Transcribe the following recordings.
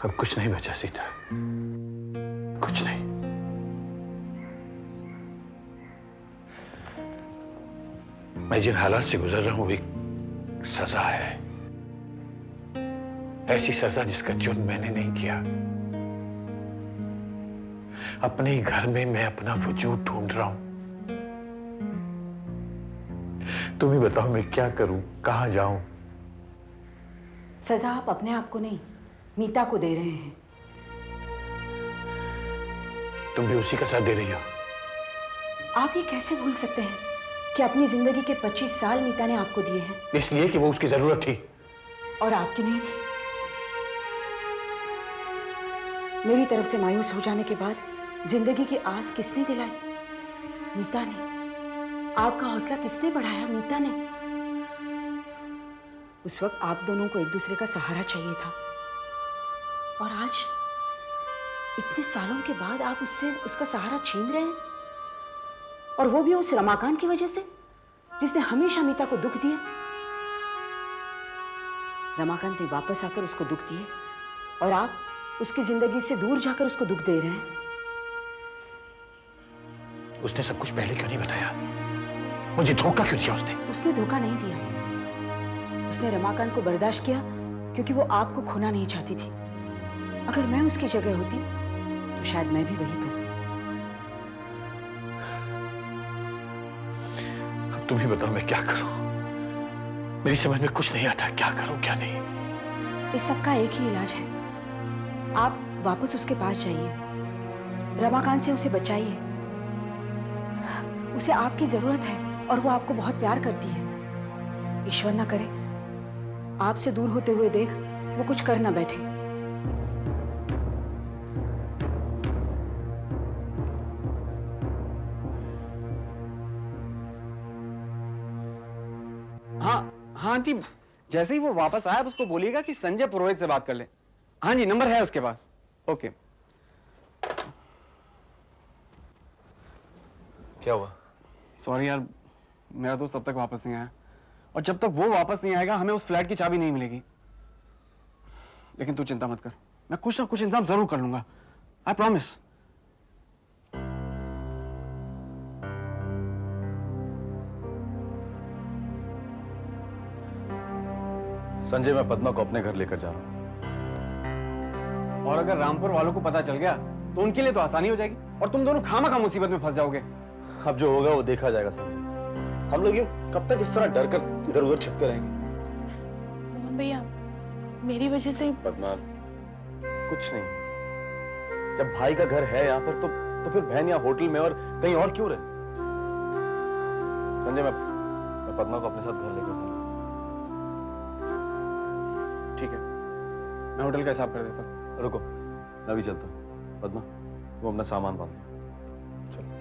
अब कुछ नहीं बचा सीता, कुछ नहीं। मैं जिन हालात से गुजर रहा हूं एक सजा है, ऐसी सजा जिसका जुर्म मैंने नहीं किया। अपने ही घर में मैं अपना वजूद ढूंढ रहा हूं। तुम ही बताओ मैं क्या करूं, कहां जाऊं? सजा आप अपने आप को नहीं, मीता को दे रहे हैं। तुम भी उसी का साथ दे रही हो। आप ये कैसे भूल सकते हैं कि अपनी जिंदगी के 25 साल मीता ने आपको दिए हैं? इसलिए कि वो उसकी जरूरत थी और आपकी नहीं थी। मेरी तरफ से मायूस हो जाने के बाद जिंदगी की आस किसने दिलाई? मीता ने। आपका हौसला किसने बढ़ाया? मीता ने। उस वक्त आप दोनों को एक दूसरे का सहारा चाहिए था, और आज इतने सालों के बाद आप उससे उसका सहारा छीन रहे हैं, और वो भी उस रमाकांत की वजह से जिसने हमेशा मीता को दुख दिया। रमाकांत ने वापस आकर उसको दुख दिए, और आप उसकी जिंदगी से दूर जाकर उसको दुख दे रहे हैं। उसने सब कुछ पहले क्यों नहीं बताया? मुझे धोखा क्यों दिया उसने? उसने धोखा नहीं दिया। उसने रमाकांत को बर्दाश्त किया क्योंकि वो आपको खोना नहीं चाहती थी। अगर मैं उसकी जगह होती तो शायद मैं भी वही करती। अब तुम ही बताओ मैं क्या करूं? मेरी समझ में कुछ नहीं आता, क्या करूं क्या नहीं। इस सब का एक ही इलाज है। आप वापस उसके पास जाइए, रमाकांत से उसे बचाइए। उसे आपकी जरूरत है और वो आपको बहुत प्यार करती है। ईश्वर ना करे आपसे दूर होते हुए देख वो कुछ कर ना बैठे। हाँ आंटी, जैसे ही वो वापस आया उसको बोलिएगा कि संजय पुरोहित से बात कर ले। हाँ जी, नंबर है उसके पास। ओके। क्या हुआ? सॉरी यार, मेरा दोस्त अब तक वापस नहीं आया, और जब तक वो वापस नहीं आएगा हमें उस फ्लैट की चाबी नहीं मिलेगी। लेकिन तू चिंता मत कर, मैं कुछ ना कुछ इंतजाम जरूर कर लूंगा, आई प्रॉमिस। संजय, मैं पद्मा को अपने घर लेकर जा रहा हूं। और अगर रामपुर वालों को पता चल गया तो उनके लिए तो आसानी हो जाएगी, और तुम दोनों खामखा मुसीबत में फंस जाओगे। अब जो होगा वो देखा जाएगा संजय। हम लोग ये कब तक इस तरह डर कर इधर उधर छिपते रहेंगे? मोहन भैया, मेरी वजह से। पद्मा, कुछ नहीं। जब भाई का घर है यहाँ पर तो फिर बहन यहाँ होटल में और कहीं और क्यों रहे? संजय, मैं पद्मा को अपने साथ घर लेकर चलूं। ठीक है, मैं होटल का हिसाब कर देता हूँ। रुको, मैं भी चलता हूँ। पद्मा, वो अपना सामान बांध। चलो।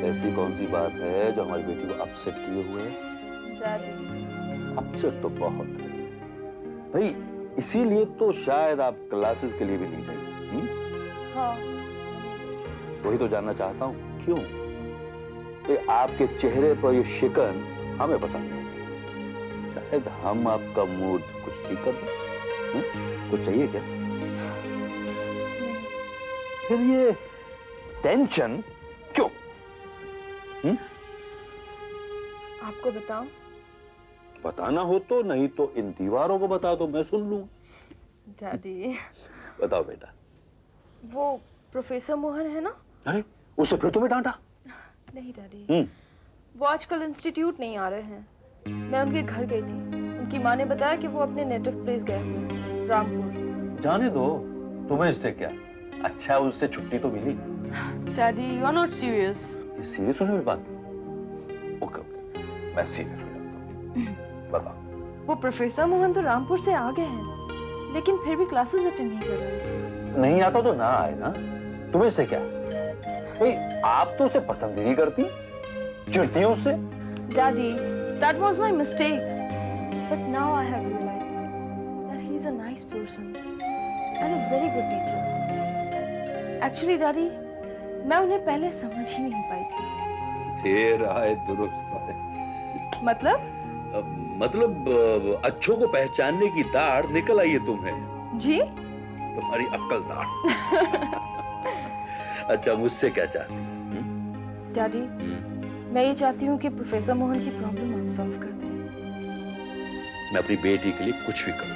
ऐसी कौन सी बात है जो हमारी बेटी को अपसेट किए हुए है? अपसेट तो बहुत है भाई, इसीलिए तो शायद आप क्लासेस के लिए भी नहीं गए। हाँ। वही तो जानना चाहता हूँ, क्यों? तो आपके चेहरे पर ये शिकन हमें पसंद नहीं। शायद हम आपका मूड कुछ ठीक कर दें। कुछ चाहिए क्या? फिर ये टेंशन क्यों? आपको बताऊं? बताना हो तो, नहीं तो इन दीवारों को बता दो, मैं सुन लूं। डैडी, बताओ बेटा। वो प्रोफेसर मोहन है ना? अरे, उससे फिर तुम्हें डांटा? नहीं डैडी, वो आजकल इंस्टीट्यूट नहीं आ रहे हैं। मैं उनके घर गई थी, उनकी माँ ने बताया कि वो अपने नेटिव प्लेस गए हुए हैं, रामपुर। जाने दो, तुम्हें इससे क्या? अच्छा, उससे छुट्टी तो मिली। Daddy you are not serious. ये सीरियस होने वाली बात? ओके ओके, मैं सीरियस हो जाता हूँ। बताओ। वो प्रोफेसर मोहन तो रामपुर से आ गए हैं, लेकिन फिर भी क्लासेस अटेंड नहीं कर रहे। नहीं आता तो ना आए ना, तुम्हें से क्या? भाई आप तो उसे पसंद ही नहीं करती, चिढ़ती हो उससे। Daddy that was my mistake, but now I have realized that he is a nice person and a very good teacher. Actually daddy मैं उन्हें पहले समझ ही नहीं पाई थी। फिर आए दुरुस्त है। मतलब? मतलब अच्छों को पहचानने की दाढ़ निकल आई है तुम्हें। जी? तुम्हारी अक्ल दाढ़। अच्छा मुझसे क्या चाहती? डैडी मैं ये चाहती हूँ कि प्रोफेसर मोहन की प्रॉब्लम आप सॉल्व कर दें। मैं अपनी बेटी के लिए कुछ भी करूँ।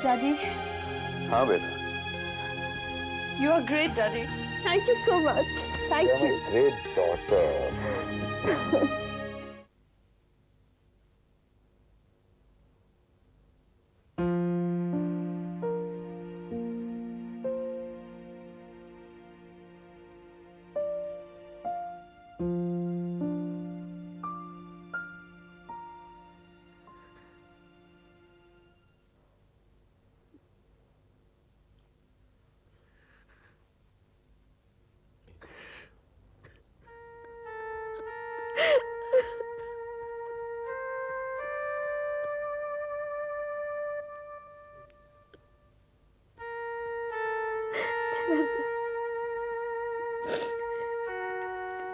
डैडी हाँ बेटा। you are great daddy, thank you so much, thank you। Great daughter.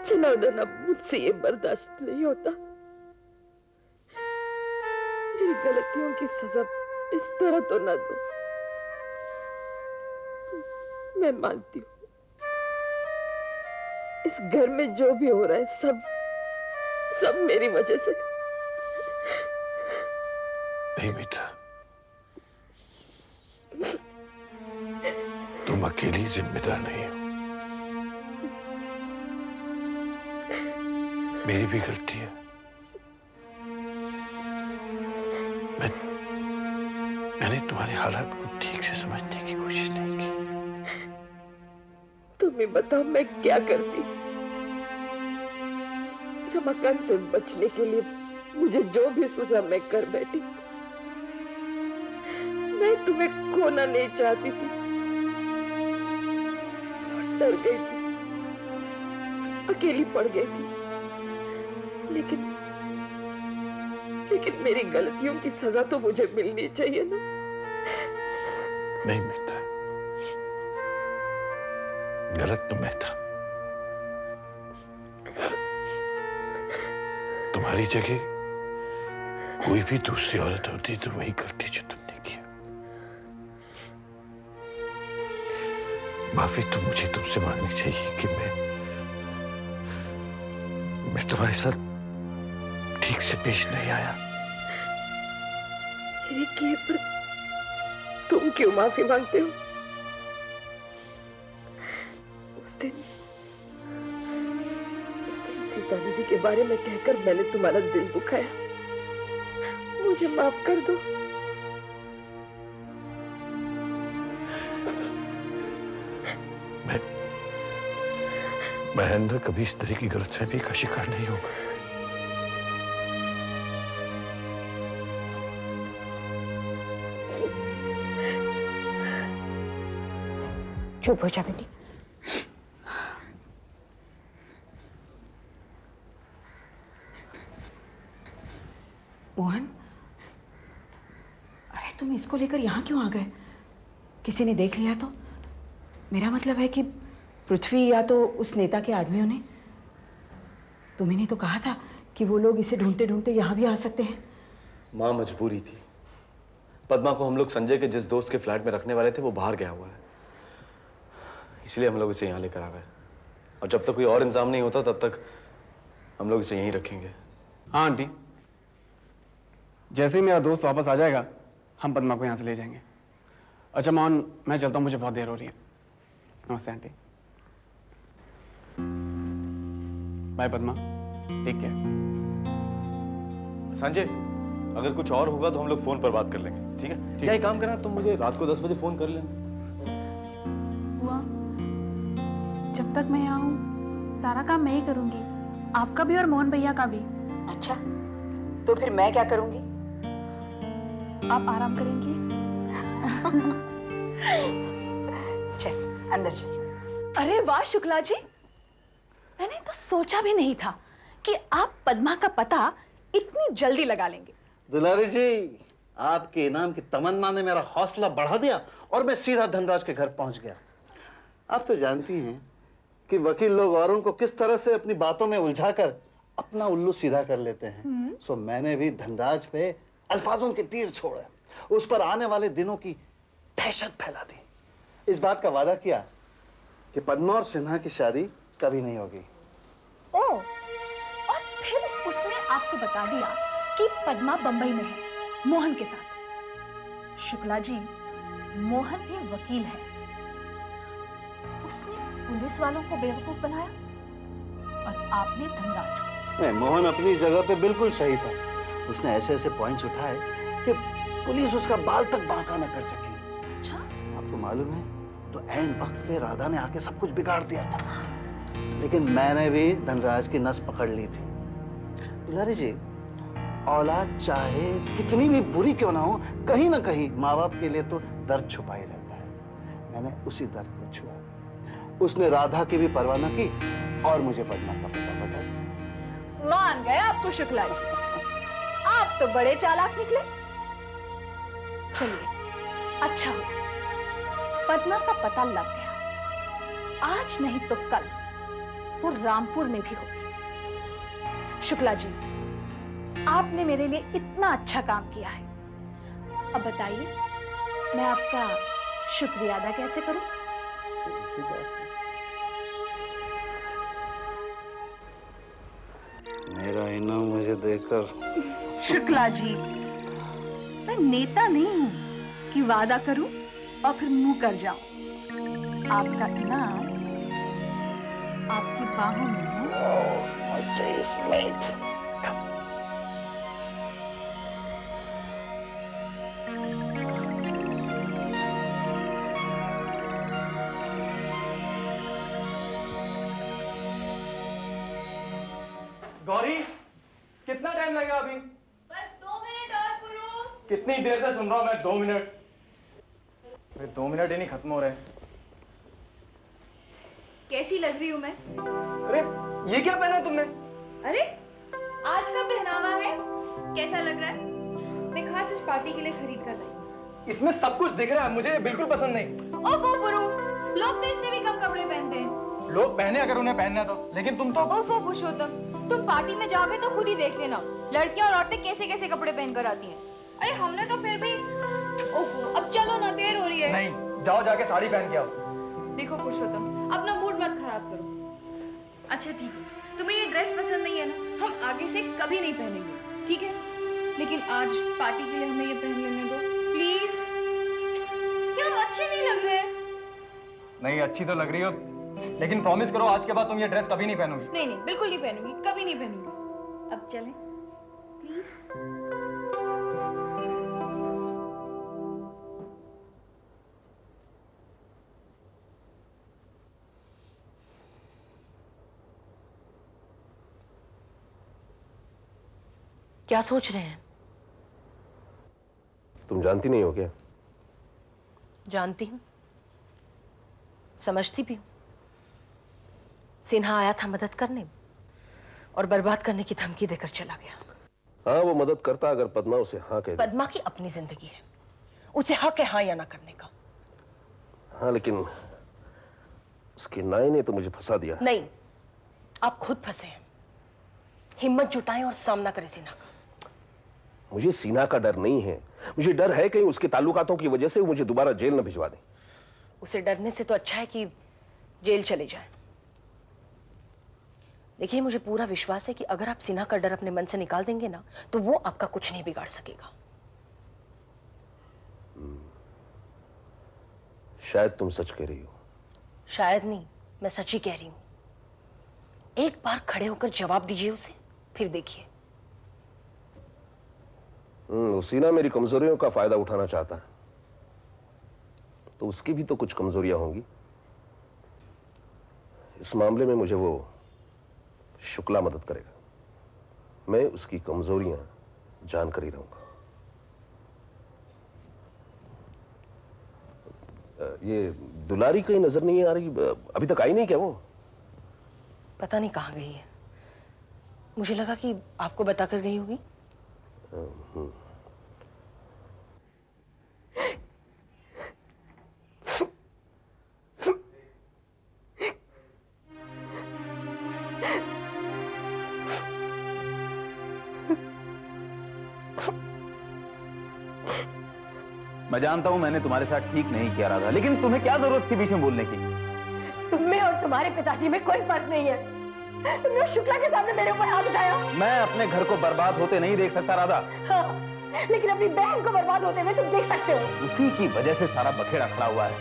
Janardan अब मुझसे ये बर्दाश्त नहीं होता। मेरी गलतियों की सजा इस तरह तो ना दो। मैं मानती हूँ इस घर में जो भी हो रहा है सब मेरी वजह से। नहीं मित्रा, तुम अकेली जिम्मेदार नहीं हो। मेरी भी गलती है। मैंने तुम्हारे हालात को ठीक से समझने की कोशिश नहीं की। तुम ही बताओ मैं क्या करती। रमाकांत से बचने के लिए मुझे जो भी सूझा मैं कर बैठी। मैं तुम्हें खोना नहीं चाहती थी, डर गई थी, अकेली पड़ गई थी। लेकिन मेरी गलतियों की सजा तो मुझे मिलनी चाहिए ना। नहीं मित्रा, गलत तो मैं था। तुम्हारी जगह कोई भी दूसरी औरत होती तो वही करती जो तुमने किया। माफी तो मुझे तुमसे मांगनी चाहिए कि मैं तुम्हारे साथ ठीक से पेश नहीं आया। मेरे किए पर तुम क्यों माफी मांगते हो? उस दिन सीता दीदी के बारे में कहकर मैंने तुम्हारा दिल दुखाया। मुझे माफ कर दो। मैं आइंदा कभी इस तरह की गलतफहमी का शिकार नहीं होगा। चुप हो जा बेटी। मोहन, अरे तुम इसको लेकर यहाँ क्यों आ गए? किसी ने देख लिया तो? मेरा मतलब है कि पृथ्वी या तो उस नेता के आदमियों ने। तुम्ही ने तो कहा था कि वो लोग इसे ढूंढते ढूंढते यहाँ भी आ सकते हैं। माँ मजबूरी थी। पद्मा को हम लोग संजय के जिस दोस्त के फ्लैट में रखने वाले थे वो बाहर गया हुआ है, इसलिए हम लोग इसे यहाँ लेकर आ गए। और जब तक कोई और इंतजाम नहीं होता तब तक हम लोग इसे यहीं रखेंगे। हाँ आंटी, जैसे ही मेरा दोस्त वापस आ जाएगा हम पद्मा को यहाँ से ले जाएंगे। अच्छा मोहन, मैं चलता हूँ, मुझे बहुत देर हो रही है। नमस्ते aunty. Bye Padma, take care. Sanjay, अगर कुछ और होगा तो हम लोग फोन पर बात कर लेंगे, ठीक है? या एक काम करना, तुम मुझे रात को 10 बजे फोन कर लेना। हुआ, जब तक मैं यहाँ हूँ सारा काम मैं ही करूँगी, आपका भी और मोहन भैया का भी। अच्छा, तो फिर मैं क्या करूंगी? आप आराम करेंगी। चल अंदर चल। अरे वाह शुक्ला जी, मैंने तो सोचा भी नहीं था कि आप पद्मा का पता इतनी जल्दी लगा लेंगे। दुलारी जी, आपके इनाम की तमन्ना ने मेरा हौसला बढ़ा दिया और मैं सीधा धनराज के घर पहुंच गया। आप तो जानती हैं कि वकील लोग औरों को किस तरह से अपनी बातों में उलझाकर अपना उल्लू सीधा कर लेते हैं। सो मैंने भी धनराज पे अल्फाजों के तीर छोड़े, उस पर आने वाले दिनों की दहशत फैला दी। इस बात का वादा किया कि पद्मा और सिन्हा की शादी कभी नहीं होगी। ओह, और फिर उसने आपको बता दिया कि पद्मा बंबई में है मोहन के साथ। शुक्ला जी, मोहन भी वकील है, उसने पुलिस वालों को बेवकूफ बनाया और आपने धनराज को। नहीं, मोहन अपनी जगह पे बिल्कुल सही था। उसने ऐसे ऐसे पॉइंट्स उठाए कि पुलिस उसका बाल तक बांका न कर सकी। अच्छा, आपको मालूम है, तो ऐन वक्त पे राधा ने आके सब कुछ बिगाड़ दिया था, लेकिन मैंने भी धनराज की नस पकड़ ली थी। दुलारी जी, औलाद चाहे कितनी भी बुरी क्यों ना हो, कहीं ना कहीं माँ बाप के लिए तो दर्द छुपा ही रहता है। मैंने उसी दर्द को छुआ। उसने राधा की भी परवाह न की और मुझे पद्मा का पता बता दिया। मान गए आपको शुक्ला जी, आप तो बड़े चालाक निकले। चलिए, अच्छा हुआ पद्मा का पता लग गया। आज नहीं तो कल वो रामपुर में भी होगी। शुक्ला जी, आपने मेरे लिए इतना अच्छा काम किया है, अब बताइए मैं आपका शुक्रिया अदा कैसे करूं? मेरा इनाम मुझे देकर। शुक्ला जी, मैं नेता नहीं हूं कि वादा करूं और फिर मुंह कर जाऊं। आपका इनाम आपकी बाहों में है। गौरी, कितना टाइम लगेगा अभी? बस 2 मिनट और पुरु। कितनी देर से सुन रहा हूं मैं? 2 मिनट। 2 मिनट ही नहीं खत्म हो रहे। कैसी लग रही हूँ मैं? अरे ये क्या पहना है तुमने? अरे आज का पहनावा है, कैसा लग रहा है? मैं खास इस पार्टी के लिए खरीद कर लाई। इसमें सब कुछ दिख रहा है, मुझे बिल्कुल पसंद नहीं। ओफो पुरु, लोग तो इससे भी कम कपड़े पहनते हैं। लोग पहने अगर उन्हें पहनना है तो, लेकिन तुम तो। ओफो पुरुषोत्तम, तुम पार्टी में जाओगे तो खुद ही देख लेना, लड़कियां और औरतें कैसे कैसे कपड़े पहनकर आती हैं। अरे हमने तो फिर भी। ओफो, अब चलो ना, देर हो रही है। नहीं, जाओ जाके साड़ी पहन के आओ। देखो पुरुषोत्तम, अपना मूड मत खराब करो। अच्छा ठीक है, तुम्हें ये ड्रेस पसंद नहीं है ना, हम आगे से कभी नहीं पहनेंगे, ठीक है? लेकिन आज पार्टी के लिए हमें ये पहन लेने दो प्लीज। क्या हम अच्छे नहीं लग रहे? नहीं, अच्छी तो लग रही हो, लेकिन प्रॉमिस करो आज के बाद तुम ये ड्रेस कभी नहीं पहनोगी। नहीं नहीं, बिल्कुल नहीं पहनूंगी, कभी नहीं पहनूंगी। अब चलें प्लीज। क्या सोच रहे हैं? तुम जानती नहीं हो क्या? जानती हूं, समझती भी हूं। सिन्हा आया था मदद करने और बर्बाद करने की धमकी देकर चला गया। हाँ, वो मदद करता अगर पद्मा उसे हाँ कह दे। पद्मा की अपनी जिंदगी है, उसे हक है हाँ या ना करने का। हाँ, लेकिन उसकी नाई ने तो मुझे फंसा दिया। नहीं, आप खुद फंसे हैं। हिम्मत जुटाएं और सामना करें सिन्हा का। मुझे सीना का डर नहीं है, मुझे डर है कहीं उसके ताल्लुकातों की वजह से वो मुझे दोबारा जेल न भिजवा दे। उसे डरने से तो अच्छा है कि जेल चले जाएं। देखिए, मुझे पूरा विश्वास है कि अगर आप सिन्हा का डर अपने मन से निकाल देंगे ना, तो वो आपका कुछ नहीं बिगाड़ सकेगा। शायद तुम सच कह रही हो। शायद नहीं, मैं सच ही कह रही हूं। एक बार खड़े होकर जवाब दीजिए उसे, फिर देखिए। सीना मेरी कमजोरियों का फायदा उठाना चाहता है, तो उसकी भी तो कुछ कमजोरियां होंगी। इस मामले में मुझे वो शुक्ला मदद करेगा। मैं उसकी कमजोरियां जानकर ही रहूंगा। ये दुलारी कहीं नजर नहीं आ रही, अभी तक आई नहीं क्या वो? पता नहीं कहाँ गई है। मुझे लगा कि आपको बताकर गई होगी। मैं जानता हूं मैंने तुम्हारे साथ ठीक नहीं किया राधा, लेकिन तुम्हें क्या जरूरत थी बीच में बोलने की? तुम्हें और तुम्हारे पिताजी में कोई फर्क नहीं है। तुमने उस शुक्ला के सामने मेरे ऊपर हाथ उठाया। मैं अपने घर को बर्बाद होते नहीं देख सकता राधा। हाँ, लेकिन अपनी बहन को बर्बाद होते हुए तुम देख सकते हो। उसी की वजह से सारा बखेड़ा खड़ा हुआ है,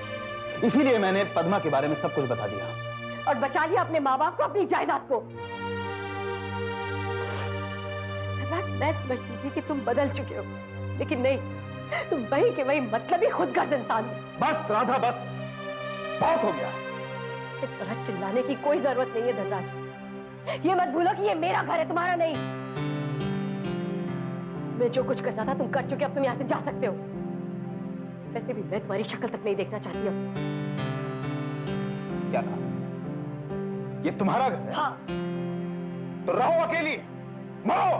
इसीलिए मैंने पद्मा के बारे में सब कुछ बता दिया और बचा लिया अपने माँ बाप को, अपनी जायदाद को। मैं समझती थी कि तुम बदल चुके हो, लेकिन नहीं, तुम वही के वही मतलबी खुदगर्ज इंसान हो। बस राधा बस, बहुत हो गया। इस तरह चिल्लाने की कोई जरूरत नहीं है धनराज। ये मत भूलो कि ये मेरा घर है, तुम्हारा नहीं। मैं जो कुछ करना था तुम कर चुके, अब तुम यहाँ से जा सकते हो। वैसे भी मैं तुम्हारी शक्ल तक नहीं देखना चाहती हूँ। क्या कहा? ये तुम्हारा घर है? हाँ। तो रहो अकेली, मरो।